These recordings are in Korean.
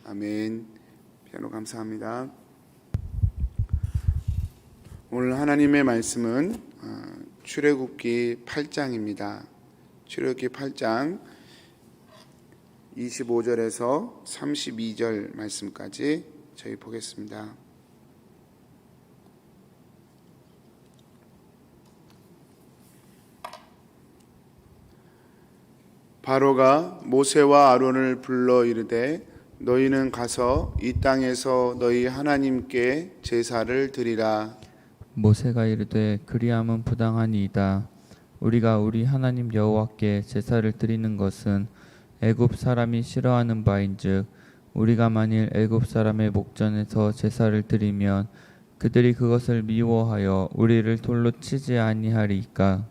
아멘. 피아노 감사합니다. 오늘 하나님의 말씀은 출애굽기 8장입니다. 출애굽기 8장 25절에서 32절 말씀까지 저희 보겠습니다. 바로가 모세와 아론을 불러 이르되 너희는 가서 이 땅에서 너희 하나님께 제사를 드리라. 모세가 이르되 그리함은 부당하니이다. 우리가 우리 하나님 여호와께 제사를 드리는 것은 애굽 사람이 싫어하는 바인즉 우리가 만일 애굽 사람의 목전에서 제사를 드리면 그들이 그것을 미워하여 우리를 돌로 치지 아니하리이까.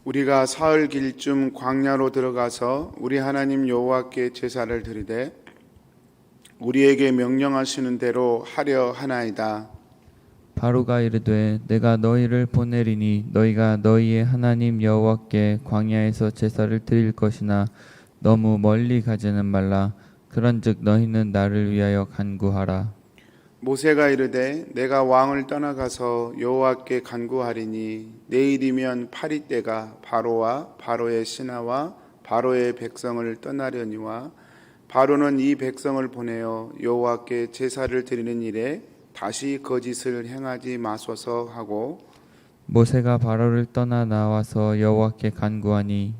우리가 사흘 길쯤 광야로 들어가서 우리 하나님 여호와께 제사를 드리되 우리에게 명령하시는 대로 하려 하나이다. 바로가 이르되 내가 너희를 보내리니 너희가 너희의 하나님 여호와께 광야에서 제사를 드릴 것이나 너무 멀리 가지는 말라. 그런즉 너희는 나를 위하여 간구하라. 모세가 이르되 내가 왕을 떠나가서 여호와께 간구하리니 내일이면 8일 바로와 바로의 신하와 바로의 백성을 떠나려니와 바로는 이 백성을 보내어 여호와께 제사를 드리는 일에 다시 거짓을 행하지 마소서 하고 모세가 바로를 떠나 나와서 여호와께 간구하니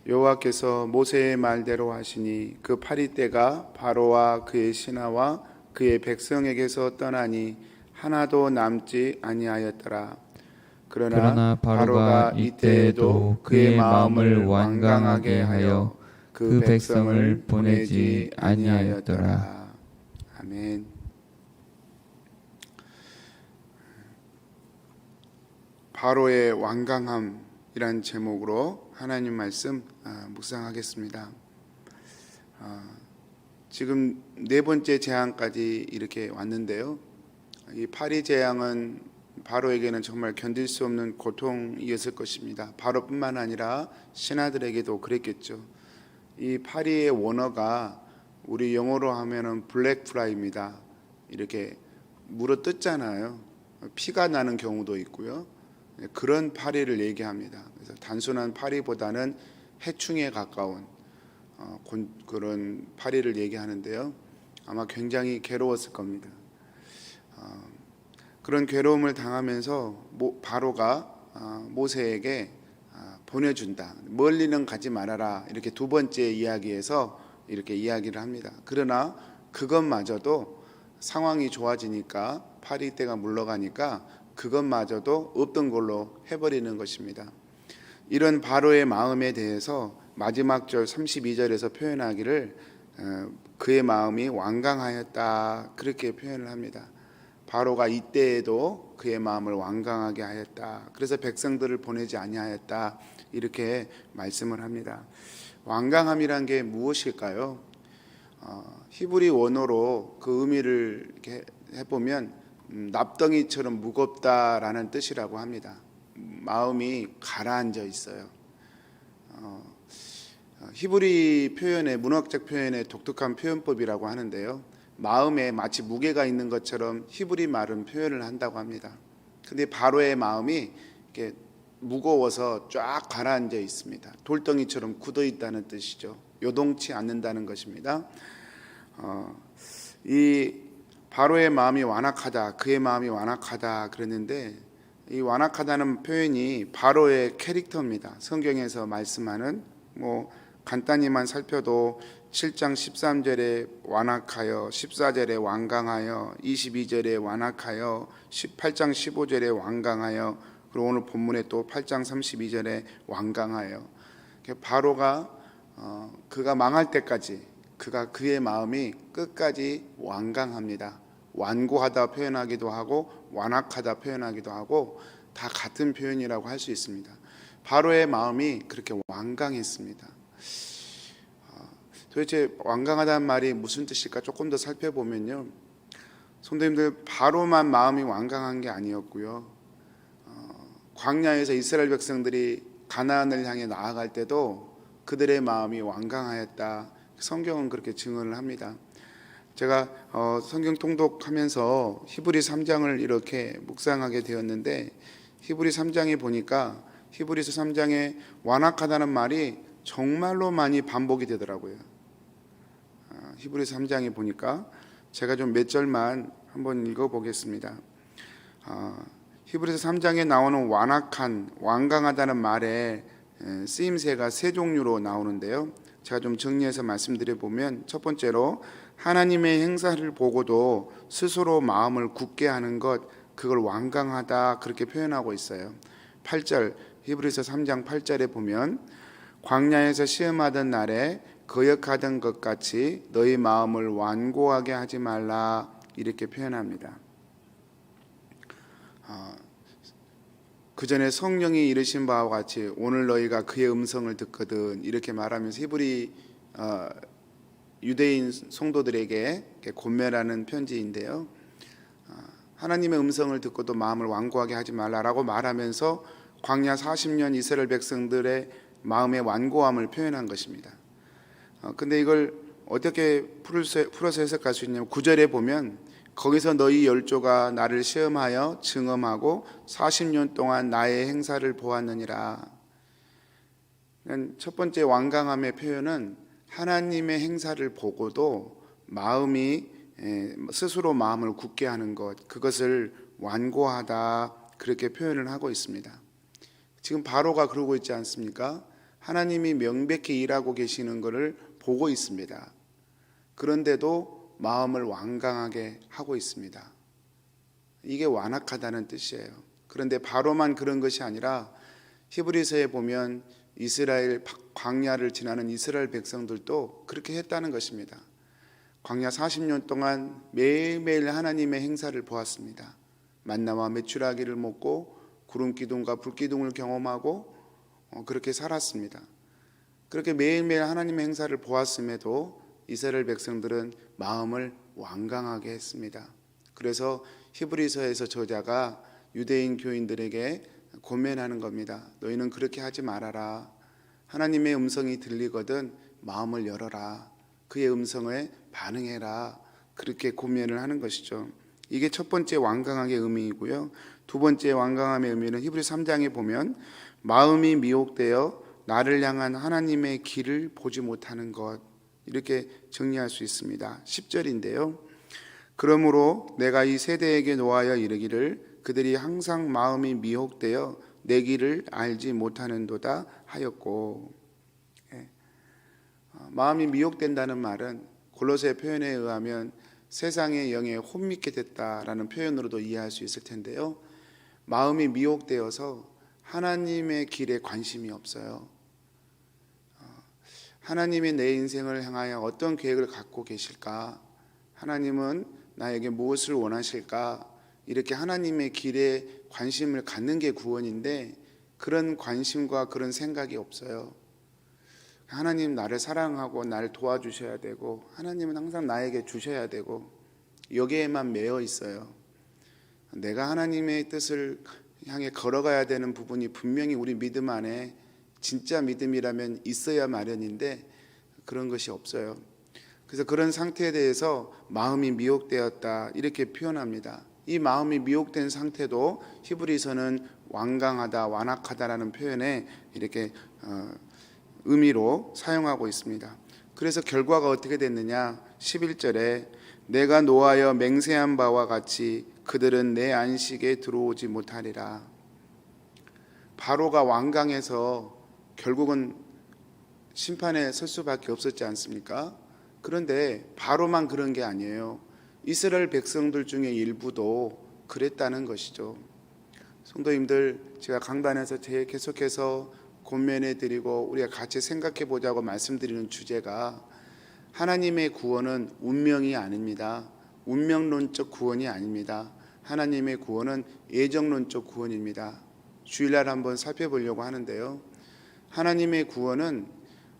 여호와께서 모세의 말대로 하시니 그 8일 바로와 그의 신하와 그의 백성에게서 떠나니 하나도 남지 아니하였더라. 그러나 바로가 이때에도 그의 마음을 완강하게 하여 그 백성을 보내지 아니하였더라. 아멘. 바로의 완강함이란 제목으로 하나님 말씀 묵상하겠습니다. 지금 네 번째 재앙까지 이렇게 왔는데요. 이 파리 재앙은 바로에게는 정말 견딜 수 없는 고통이었을 것입니다. 바로뿐만 아니라 신하들에게도 그랬겠죠. 이 파리의 원어가 우리 영어로 하면은 블랙 프라이입니다. 이렇게 물어 뜯잖아요. 피가 나는 경우도 있고요. 그런 파리를 얘기합니다. 그래서 단순한 파리보다는 해충에 가까운 그런 파리를 얘기하는데요. 아마 굉장히 괴로웠을 겁니다. 그런 괴로움을 당하면서 바로가 모세에게 보내준다. 멀리는 가지 말아라. 이렇게 두 번째 이야기에서 이렇게 이야기를 합니다. 그러나 그것마저도 상황이 좋아지니까 파리 때가 물러가니까 그것마저도 없던 걸로 해버리는 것입니다. 이런 바로의 마음에 대해서 마지막 절 32절에서 표현하기를 그의 마음이 완강하였다 그렇게 표현을 합니다. 바로가 이때에도 그의 마음을 완강하게 하였다. 그래서 백성들을 보내지 아니하였다 이렇게 말씀을 합니다. 완강함이란 게 무엇일까요? 히브리 원어로 그 의미를 이렇게 해보면 납덩이처럼 무겁다라는 뜻이라고 합니다. 마음이 가라앉아 있어요. 히브리 표현의 문학적 표현의 독특한 표현법이라고 하는데요. 마음에 마치 무게가 있는 것처럼 히브리 말은 표현을 한다고 합니다. 근데 바로의 마음이 이렇게 무거워서 쫙 가라앉아 있습니다. 돌덩이처럼 굳어 있다는 뜻이죠. 요동치 않는다는 것입니다. 이 바로의 마음이 완악하다, 그의 마음이 완악하다 그랬는데 이 완악하다는 표현이 바로의 캐릭터입니다. 성경에서 말씀하는 간단히만 살펴도 7장 13절에 완악하여, 14절에 완강하여, 22절에 완악하여, 18장 15절에 완강하여, 그리고 오늘 본문에 또 8장 32절에 완강하여. 바로가 그가 망할 때까지 그의 마음이 끝까지 완강합니다. 완고하다 표현하기도 하고 완악하다 표현하기도 하고 다 같은 표현이라고 할 수 있습니다. 바로의 마음이 그렇게 완강했습니다. 도대체 완강하다는 말이 무슨 뜻일까 조금 더 살펴보면요, 성도님들, 바로만 마음이 완강한 게 아니었고요. 광야에서 이스라엘 백성들이 가나안을 향해 나아갈 때도 그들의 마음이 완강하였다. 성경은 그렇게 증언을 합니다. 제가 성경 통독하면서 히브리 3장을 이렇게 묵상하게 되었는데, 히브리 3장에 보니까 히브리서 3장에 완악하다는 말이 정말로 많이 반복이 되더라고요. 히브리서 3장에 보니까 제가 좀 몇 절만 한번 읽어보겠습니다. 히브리서 3장에 나오는 완악한, 완강하다는 말에 쓰임새가 세 종류로 나오는데요. 제가 좀 정리해서 말씀드려 보면, 첫 번째로 하나님의 행사를 보고도 스스로 마음을 굳게 하는 것, 그걸 완강하다 그렇게 표현하고 있어요. 8절, 히브리서 3장 8절에 보면 광야에서 시험하던 날에 거역하던 것 같이 너희 마음을 완고하게 하지 말라 이렇게 표현합니다. 그 전에 성령이 이르신 바와 같이 오늘 너희가 그의 음성을 듣거든 이렇게 말하면서 히브리 유대인 성도들에게 권면하는 편지인데요. 하나님의 음성을 듣고도 마음을 완고하게 하지 말라라고 말하면서 광야 40년 이스라엘 백성들의 마음의 완고함을 표현한 것입니다. 근데 이걸 어떻게 풀어서 해석할 수 있냐면 9절에 보면 거기서 너희 열조가 나를 시험하여 증언하고 40년 동안 나의 행사를 보았느니라. 첫 번째 완강함의 표현은 하나님의 행사를 보고도 마음이 스스로 마음을 굳게 하는 것, 그것을 완고하다 그렇게 표현을 하고 있습니다. 지금 바로가 그러고 있지 않습니까? 하나님이 명백히 일하고 계시는 것을 보고 있습니다. 그런데도 마음을 완강하게 하고 있습니다. 이게 완악하다는 뜻이에요. 그런데 바로만 그런 것이 아니라 히브리서에 보면 이스라엘 광야를 지나는 이스라엘 백성들도 그렇게 했다는 것입니다. 광야 40년 동안 매일매일 하나님의 행사를 보았습니다. 만나와 메추라기를 먹고 구름 기둥과 불 기둥을 경험하고 그렇게 살았습니다. 그렇게 매일매일 하나님의 행사를 보았음에도 이스라엘 백성들은 마음을 완강하게 했습니다. 그래서 히브리서에서 저자가 유대인 교인들에게 권면하는 겁니다. 너희는 그렇게 하지 말아라. 하나님의 음성이 들리거든 마음을 열어라. 그의 음성에 반응해라. 그렇게 권면을 하는 것이죠. 이게 첫 번째 완강하게 의미이고요. 두 번째 완강함의 의미는 히브리서 3장에 보면 마음이 미혹되어 나를 향한 하나님의 길을 보지 못하는 것, 이렇게 정리할 수 있습니다. 10절인데요. 그러므로 내가 이 세대에게 노하여 이르기를 그들이 항상 마음이 미혹되어 내 길을 알지 못하는도다 하였고, 마음이 미혹된다는 말은 골로새 표현에 의하면 세상의 영에 혼미게 됐다라는 표현으로도 이해할 수 있을 텐데요. 마음이 미혹되어서 하나님의 길에 관심이 없어요. 하나님이 내 인생을 향하여 어떤 계획을 갖고 계실까? 하나님은 나에게 무엇을 원하실까? 이렇게 하나님의 길에 관심을 갖는 게 구원인데 그런 관심과 그런 생각이 없어요. 하나님 나를 사랑하고 나를 도와주셔야 되고 하나님은 항상 나에게 주셔야 되고 여기에만 매여 있어요. 내가 하나님의 뜻을 향해 걸어가야 되는 부분이 분명히 우리 믿음 안에 진짜 믿음이라면 있어야 마련인데 그런 것이 없어요. 그래서 그런 상태에 대해서 마음이 미혹되었다 이렇게 표현합니다. 이 마음이 미혹된 상태도 히브리서는 완강하다, 완악하다라는 표현에 이렇게 의미로 사용하고 있습니다. 그래서 결과가 어떻게 됐느냐? 11절에 내가 노하여 맹세한 바와 같이 그들은 내 안식에 들어오지 못하리라. 바로가 완강해서 결국은 심판에 설 수밖에 없었지 않습니까? 그런데 바로만 그런 게 아니에요. 이스라엘 백성들 중에 일부도 그랬다는 것이죠. 성도님들, 제가 강단에서 계속해서 권면해 드리고 우리가 같이 생각해 보자고 말씀드리는 주제가 하나님의 구원은 운명이 아닙니다. 운명론적 구원이 아닙니다. 하나님의 구원은 예정론적 구원입니다. 주일날 한번 살펴보려고 하는데요. 하나님의 구원은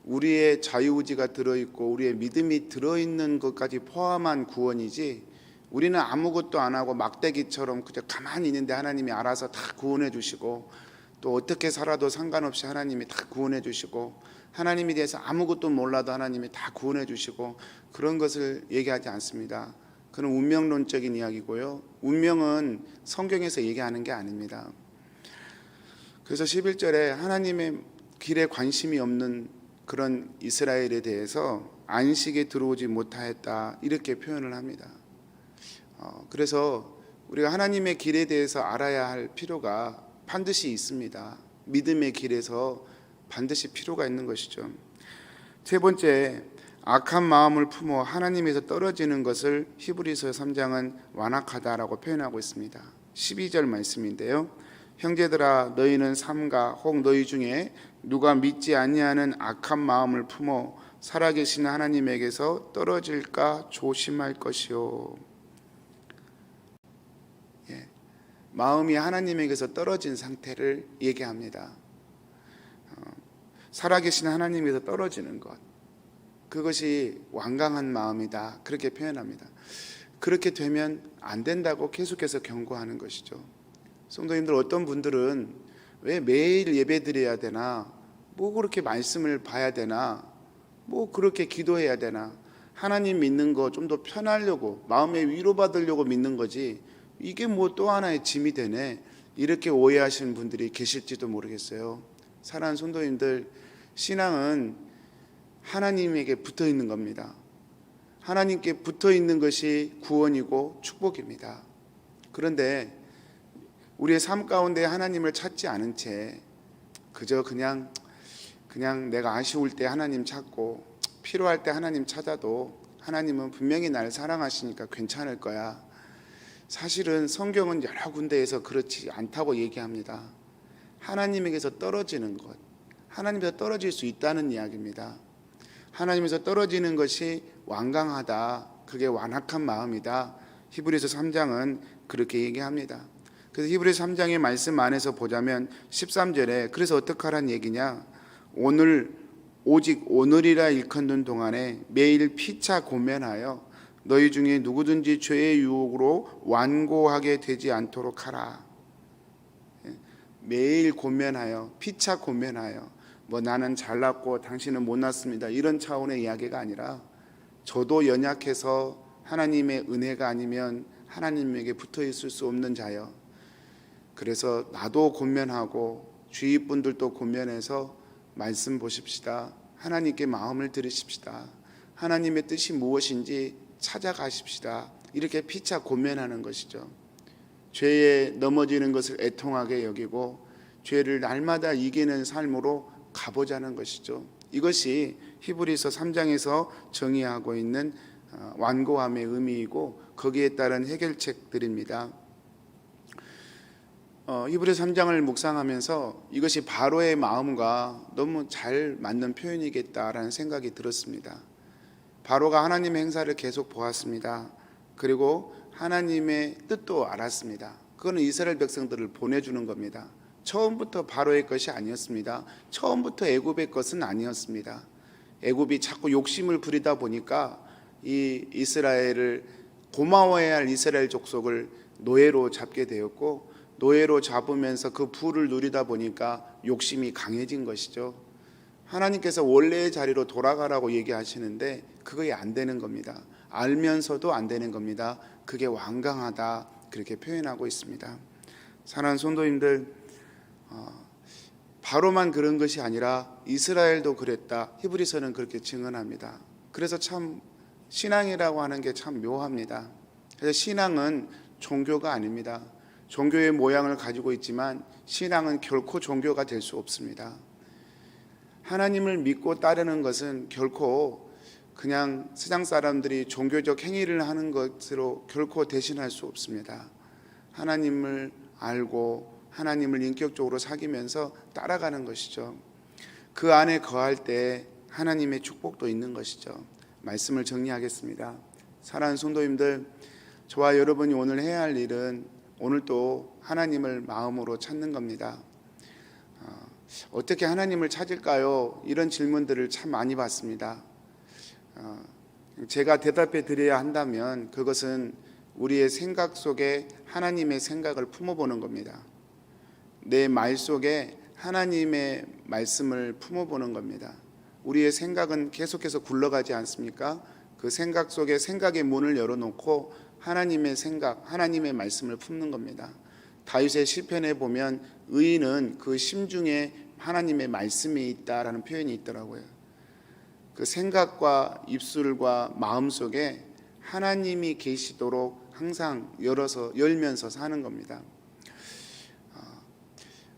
우리의 자유의지가 들어있고 우리의 믿음이 들어있는 것까지 포함한 구원이지, 우리는 아무것도 안 하고 막대기처럼 그저 가만히 있는데 하나님이 알아서 다 구원해 주시고 또 어떻게 살아도 상관없이 하나님이 다 구원해 주시고, 하나님에 대해서 아무것도 몰라도 하나님이 다 구원해 주시고, 그런 것을 얘기하지 않습니다. 그건 운명론적인 이야기고요. 운명은 성경에서 얘기하는 게 아닙니다. 그래서 11절에 하나님의 길에 관심이 없는 그런 이스라엘에 대해서 안식에 들어오지 못하였다, 이렇게 표현을 합니다. 그래서 우리가 하나님의 길에 대해서 알아야 할 필요가 반드시 있습니다. 믿음의 길에서 반드시 필요가 있는 것이죠. 세 번째, 악한 마음을 품어 하나님에서 떨어지는 것을 히브리서 3장은 완악하다라고 표현하고 있습니다. 12절 말씀인데요. 형제들아, 너희는 삼가 혹 너희 중에 누가 믿지 아니하는 악한 마음을 품어 살아계신 하나님에게서 떨어질까 조심할 것이요. 마음이 하나님에게서 떨어진 상태를 얘기합니다. 살아계신 하나님에서 떨어지는 것, 그것이 완강한 마음이다, 그렇게 표현합니다. 그렇게 되면 안 된다고 계속해서 경고하는 것이죠. 성도님들, 어떤 분들은 왜 매일 예배 드려야 되나, 뭐 그렇게 말씀을 봐야 되나, 뭐 그렇게 기도해야 되나, 하나님 믿는 거 좀 더 편하려고, 마음에 위로받으려고 믿는 거지, 이게 뭐 또 하나의 짐이 되네, 이렇게 오해하시는 분들이 계실지도 모르겠어요. 사랑하는 성도님들, 신앙은 하나님에게 붙어 있는 겁니다. 하나님께 붙어 있는 것이 구원이고 축복입니다. 그런데 우리의 삶 가운데 하나님을 찾지 않은 채 그저 그냥 내가 아쉬울 때 하나님 찾고 필요할 때 하나님 찾아도 하나님은 분명히 나를 사랑하시니까 괜찮을 거야. 사실은 성경은 여러 군데에서 그렇지 않다고 얘기합니다. 하나님에게서 떨어지는 것, 하나님에서 떨어질 수 있다는 이야기입니다. 하나님에서 떨어지는 것이 완강하다, 그게 완악한 마음이다. 히브리서 3장은 그렇게 얘기합니다. 그래서 히브리서 3장의 말씀 안에서 보자면 13절에 그래서 어떡하란 얘기냐, 오직 오늘이라 일컫는 동안에 매일 피차 고면하여 너희 중에 누구든지 죄의 유혹으로 완고하게 되지 않도록 하라. 매일 고면하여, 피차 고면하여, 뭐 나는 잘났고 당신은 못났습니다, 이런 차원의 이야기가 아니라 저도 연약해서 하나님의 은혜가 아니면 하나님에게 붙어 있을 수 없는 자여, 그래서 나도 권면하고 주위 분들도 권면해서 말씀 보십시다. 하나님께 마음을 들으십시다. 하나님의 뜻이 무엇인지 찾아가십시다. 이렇게 피차 권면하는 것이죠. 죄에 넘어지는 것을 애통하게 여기고 죄를 날마다 이기는 삶으로 가보자는 것이죠. 이것이 히브리서 3장에서 정의하고 있는 완고함의 의미이고 거기에 따른 해결책들입니다. 히브리서 3장을 묵상하면서 이것이 바로의 마음과 너무 잘 맞는 표현이겠다라는 생각이 들었습니다. 바로가 하나님의 행사를 계속 보았습니다. 그리고 하나님의 뜻도 알았습니다. 그거는 이스라엘 백성들을 보내주는 겁니다. 처음부터 바로의 것이 아니었습니다. 처음부터 애굽의 것은 아니었습니다. 애굽이 자꾸 욕심을 부리다 보니까 이 이스라엘을, 고마워해야 할 이스라엘 족속을 노예로 잡게 되었고, 노예로 잡으면서 그 부를 누리다 보니까 욕심이 강해진 것이죠. 하나님께서 원래의 자리로 돌아가라고 얘기하시는데 그게 안 되는 겁니다. 알면서도 안 되는 겁니다. 그게 완강하다, 그렇게 표현하고 있습니다. 사랑하는 성도님들, 바로만 그런 것이 아니라 이스라엘도 그랬다, 히브리서는 그렇게 증언합니다. 그래서 참 신앙이라고 하는 게 참 묘합니다. 그래서 신앙은 종교가 아닙니다. 종교의 모양을 가지고 있지만 신앙은 결코 종교가 될 수 없습니다. 하나님을 믿고 따르는 것은 결코 그냥 세상 사람들이 종교적 행위를 하는 것으로 결코 대신할 수 없습니다. 하나님을 알고 하나님을 인격적으로 사귀면서 따라가는 것이죠. 그 안에 거할 때 하나님의 축복도 있는 것이죠. 말씀을 정리하겠습니다. 사랑하는 성도님들, 저와 여러분이 오늘 해야 할 일은 오늘 또 하나님을 마음으로 찾는 겁니다. 어떻게 하나님을 찾을까요? 이런 질문들을 참 많이 받습니다. 제가 대답해 드려야 한다면 그것은 우리의 생각 속에 하나님의 생각을 품어보는 겁니다. 내 말 속에 하나님의 말씀을 품어보는 겁니다. 우리의 생각은 계속해서 굴러가지 않습니까? 그 생각 속에 생각의 문을 열어놓고 하나님의 생각, 하나님의 말씀을 품는 겁니다. 다윗의 시편에 보면 의인은 그 심중에 하나님의 말씀이 있다라는 표현이 있더라고요. 그 생각과 입술과 마음 속에 하나님이 계시도록 항상 열면서 사는 겁니다.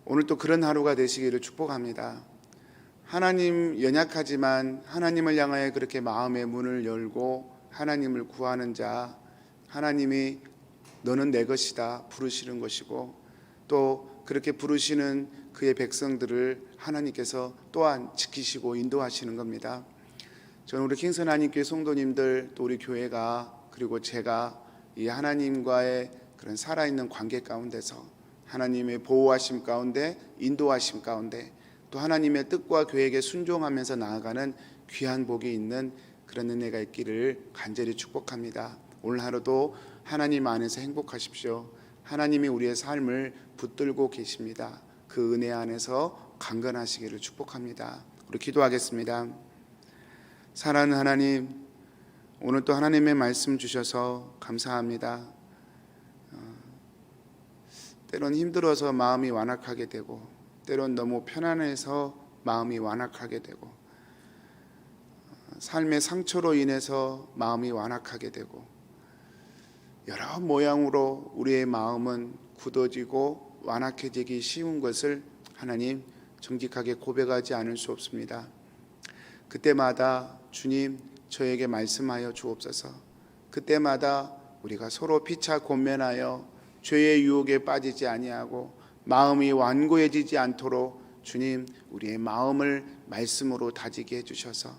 오늘 또 그런 하루가 되시기를 축복합니다. 하나님 연약하지만 하나님을 향하여 그렇게 마음의 문을 열고 하나님을 구하는 자, 하나님이 너는 내 것이다 부르시는 것이고, 또 그렇게 부르시는 그의 백성들을 하나님께서 또한 지키시고 인도하시는 겁니다. 저는 우리 킹선 하나님교회 성도님들, 또 우리 교회가, 그리고 제가 이 하나님과의 그런 살아있는 관계 가운데서 하나님의 보호하심 가운데, 인도하심 가운데, 또 하나님의 뜻과 계획에 순종하면서 나아가는 귀한 복이 있는 그런 은혜가 있기를 간절히 축복합니다. 오늘 하루도 하나님 안에서 행복하십시오. 하나님이 우리의 삶을 붙들고 계십니다. 그 은혜 안에서 강건하시기를 축복합니다. 우리 기도하겠습니다. 사랑하는 하나님, 오늘 또 하나님의 말씀 주셔서 감사합니다. 때론 힘들어서 마음이 완악하게 되고, 때론 너무 편안해서 마음이 완악하게 되고, 삶의 상처로 인해서 마음이 완악하게 되고, 여러 모양으로 우리의 마음은 굳어지고 완악해지기 쉬운 것을 하나님 정직하게 고백하지 않을 수 없습니다. 그때마다 주님 저에게 말씀하여 주옵소서. 그때마다 우리가 서로 피차 권면하여 죄의 유혹에 빠지지 아니하고 마음이 완고해지지 않도록 주님 우리의 마음을 말씀으로 다지게 해주셔서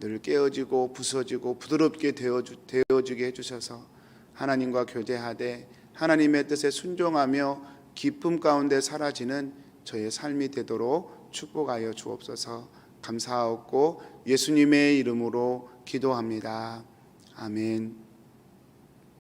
늘 깨어지고 부서지고 부드럽게 되어주게 해주셔서 하나님과 교제하되 하나님의 뜻에 순종하며 기쁨 가운데 사라지는 저의 삶이 되도록 축복하여 주옵소서. 감사하옵고 예수님의 이름으로 기도합니다. 아멘.